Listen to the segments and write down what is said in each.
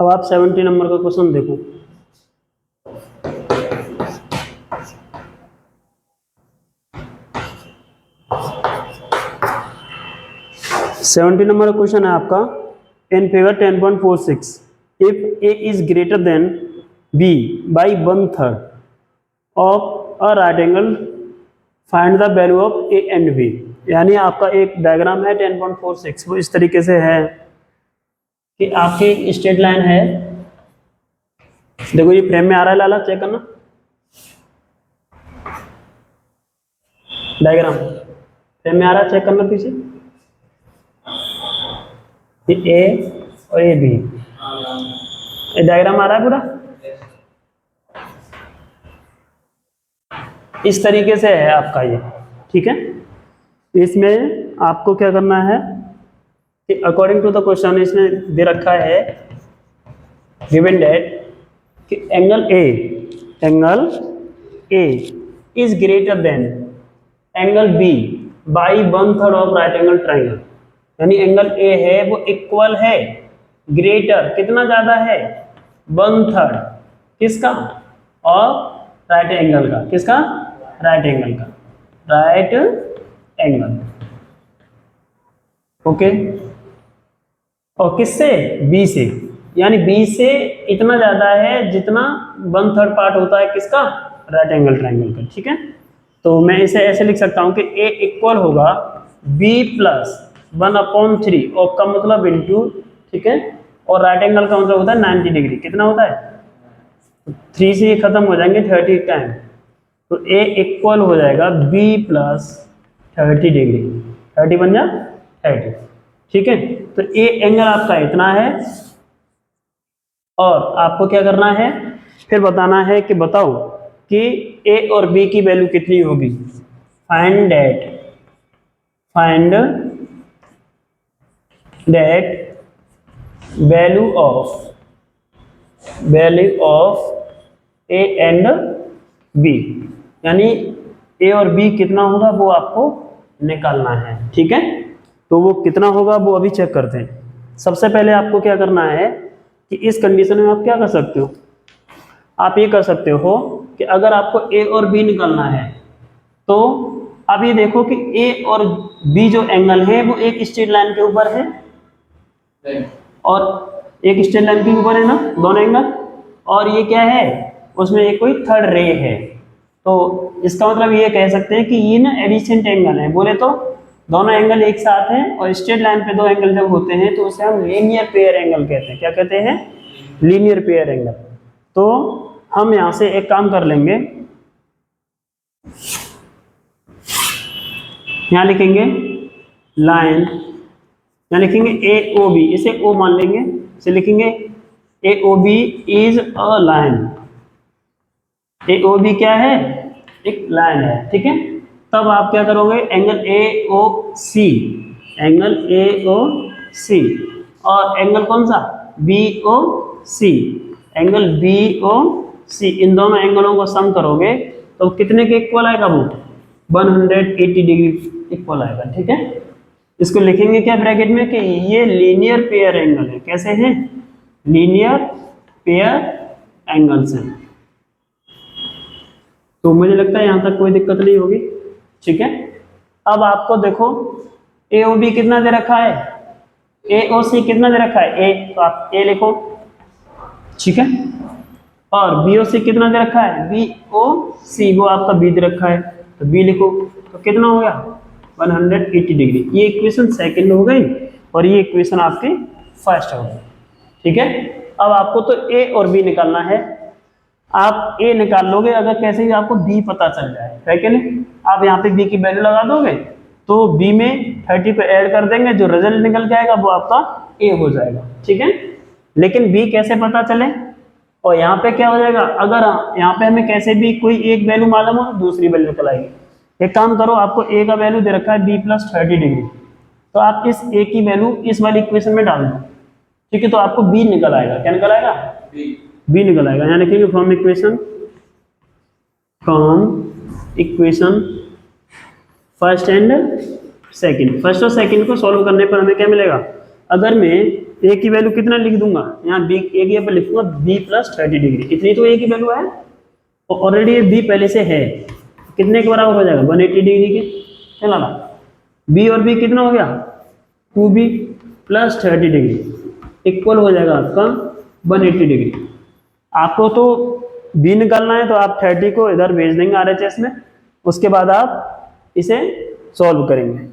अब आप 70 नंबर का क्वेश्चन देखो। सेवेंटी नंबर का क्वेश्चन है आपका, in figure 10.46 if A is greater than B by 1/3 of a right angle find the value of A and B. यानी आपका एक डायग्राम है 10.46, वो इस तरीके से है कि आपकी स्ट्रेट लाइन है, देखो ये फ्रेम में आ रहा है, लाला चेक करना डायग्राम फ्रेम में आ रहा है, चेक करना पीछे, ये ए और ये बी, ये डायग्राम आ रहा है पूरा इस तरीके से है आपका ये, ठीक है। इसमें आपको क्या करना है कि अकॉर्डिंग टू द क्वेश्चन इसमें दे रखा है गिवन दैट कि angle A is greater than angle B by 1/3 of right angle triangle. यानी एंगल ए है वो इक्वल है, ग्रेटर कितना ज्यादा है, 1/3 किसका, और राइट एंगल का, किसका, राइट एंगल का, राइट एंगल, ओके। और किससे, बी से, यानी बी से इतना ज्यादा है जितना 1/3 पार्ट होता है किसका, राइट एंगल ट्राइंगल का, ठीक है। तो मैं इसे ऐसे लिख सकता हूं कि ए इक्वल होगा बी प्लस 1/3 ऑफ का मतलब इंटू, ठीक है, और राइट एंगल का मतलब होता है 90 डिग्री, कितना होता है, 3 से ये खत्म हो जाएंगे 30 टाइम, तो ए इक्वल हो जाएगा बी प्लस 30 डिग्री, 30 बन जा 30, ठीक है। तो ए एंगल आपका इतना है, और आपको क्या करना है फिर बताना है कि बताओ कि ए और बी की वैल्यू कितनी होगी, find that value of A and B, यानी ए और बी कितना होगा वो आपको निकालना है, ठीक है। तो वो कितना होगा वो अभी चेक करते हैं। सबसे पहले आपको क्या करना है कि इस कंडीशन में आप क्या कर सकते हो, आप ये कर सकते हो कि अगर आपको ए और बी निकालना है तो आप ये देखो कि ए और बी जो एंगल है वो एक स्ट्रेट लाइन के ऊपर है, और एक स्ट्रेट लाइन के ऊपर है ना दोनों एंगल, और ये क्या है उसमें एक कोई थर्ड रे है, तो इसका मतलब ये कह सकते हैं कि ये ना एडिसेंट एंगल है, बोले तो दोनों एंगल एक साथ हैं, और स्ट्रेट लाइन पे दो एंगल जब होते हैं तो उसे हम लीनियर पेयर एंगल कहते हैं, क्या कहते हैं, लीनियर पेयर एंगल। तो हम यहां से एक काम कर लेंगे, यहां लिखेंगे लाइन, यहां लिखेंगे ए ओ बी, इसे ओ मान लेंगे, इसे लिखेंगे A O B is a line, A O B क्या है, एक लाइन है, ठीक है। तब आप क्या करोगे, angle A O C, angle A ओ सी, और एंगल कौन सा, बी ओ सी, एंगल बी ओ सी, इन दोनों एंगलों को सम करोगे तो कितने के इक्वल आएगा, वो 180 डिग्री इक्वल आएगा, ठीक है। इसको लिखेंगे क्या ब्रैकेट में कि ये लीनियर पेयर एंगल है, कैसे है, लीनियर पेयर एंगल्स हैं। तो मुझे लगता है यहां तक कोई दिक्कत नहीं होगी, ठीक है। अब आपको देखो ए ओ बी कितना दे रखा है, ए ओ सी कितना दे रखा है, ए, तो आप ए लिखो, ठीक है, और बी ओ सी कितना दे रखा है, बी ओ सी, वो आपका बी दे रखा है, तो बी लिखो, तो कितना हो गया 180 डिग्री। ये इक्वेशन सेकंड हो गई और ये इक्वेशन आपकी फर्स्ट हो गई, ठीक है। अब आपको तो ए और बी निकालना है, आप ए निकाल लोगे अगर कैसे ही आपको बी पता चल जाए, है कि नहीं। आप यहाँ पे बी की वैल्यू लगा दोगे तो बी में 30 को ऐड कर देंगे, जो रिजल्ट निकल के आएगा वो आपका ए हो जाएगा, ठीक है। लेकिन बी कैसे पता चले, और यहाँ पे क्या हो जाएगा, अगर यहाँ पे हमें कैसे भी कोई एक वैल्यू मालूम हो दूसरी वैल्यू निकल आएगी। एक काम करो, आपको ए का वैल्यू दे रखा है बी प्लस 30 डिग्री, तो आप इस ए की वैल्यू इस वाली इक्वेशन में डाल दो, ठीक है, तो आपको बी निकल आएगा, क्या निकल आएगा, बी निकल आएगा। यहाँ लिखेंगे from equation first and second, first और सेकंड को सॉल्व करने पर हमें क्या मिलेगा, अगर मैं ए की वैल्यू कितना लिख दूंगा यहाँ, बी ए की पर लिखूंगा बी प्लस 30 डिग्री, इतनी तो ए की वैल्यू है, और ऑलरेडी ये बी पहले से है, कितने के बराबर हो जाएगा 180 डिग्री के। चला ना, बी और बी कितना हो गया 2b प्लस 30 डिग्री इक्वल हो जाएगा आपका 180 डिग्री। आपको तो बी निकालना है तो आप 30 को इधर भेज देंगे RHS में, उसके बाद आप इसे सॉल्व करेंगे।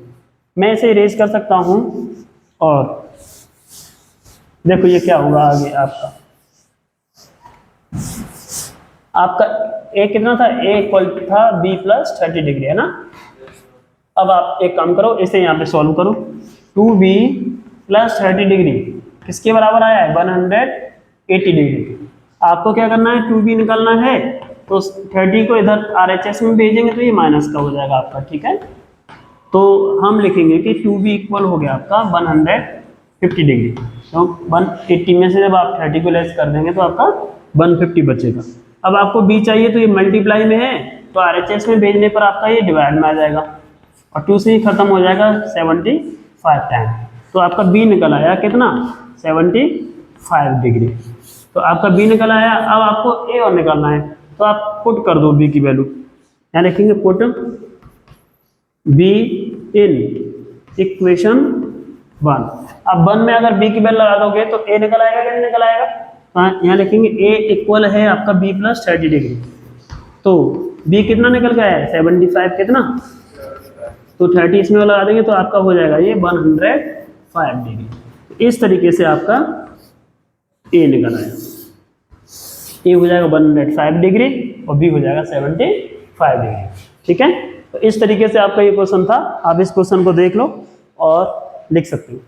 मैं इसे इरेज कर सकता हूँ और देखो ये क्या होगा आगे आपका ए कितना था, ए इक्वल था बी प्लस 30 डिग्री है ना। अब आप एक काम करो, इसे यहाँ पे सॉल्व करो, 2b प्लस 30 डिग्री किसके बराबर आया है 180 डिग्री। आपको क्या करना है 2b निकालना है, तो 30 को इधर RHS में भेजेंगे तो ये माइनस का हो जाएगा आपका, ठीक है। तो हम लिखेंगे कि 2b इक्वल हो गया आपका 150 डिग्री, तो 180 में से जब आप 30 को लेस कर देंगे तो आपका 150 बचेगा। अब आपको b चाहिए तो ये मल्टीप्लाई में है, तो RHS में भेजने पर आपका ये डिवाइड में आ जाएगा और 2 से ही खत्म हो जाएगा 75 टाइम, तो आपका b निकल आया कितना 75 डिग्री। तो आपका b निकल आया। अब आपको a और निकालना है, तो आप पुट कर दो b की वैल्यू, यहाँ लिखेंगे पुट b इन इक्वेशन 1। अब 1 में अगर b की वैल्यू लगा दोगे तो a निकल आएगा, क्या निकल आएगा, यहाँ लिखेंगे a इक्वल है आपका b प्लस 30 डिग्री, तो b कितना निकल के आया है 75 कितना, तो 30 इसमें लगा देंगे तो आपका हो जाएगा ये 105 डिग्री। इस तरीके से आपका a निकल आया, a हो जाएगा 105 डिग्री और b हो जाएगा 75 डिग्री, ठीक है। तो इस तरीके से आपका ये क्वेश्चन था, आप इस क्वेश्चन को देख लो और लिख सकते हो।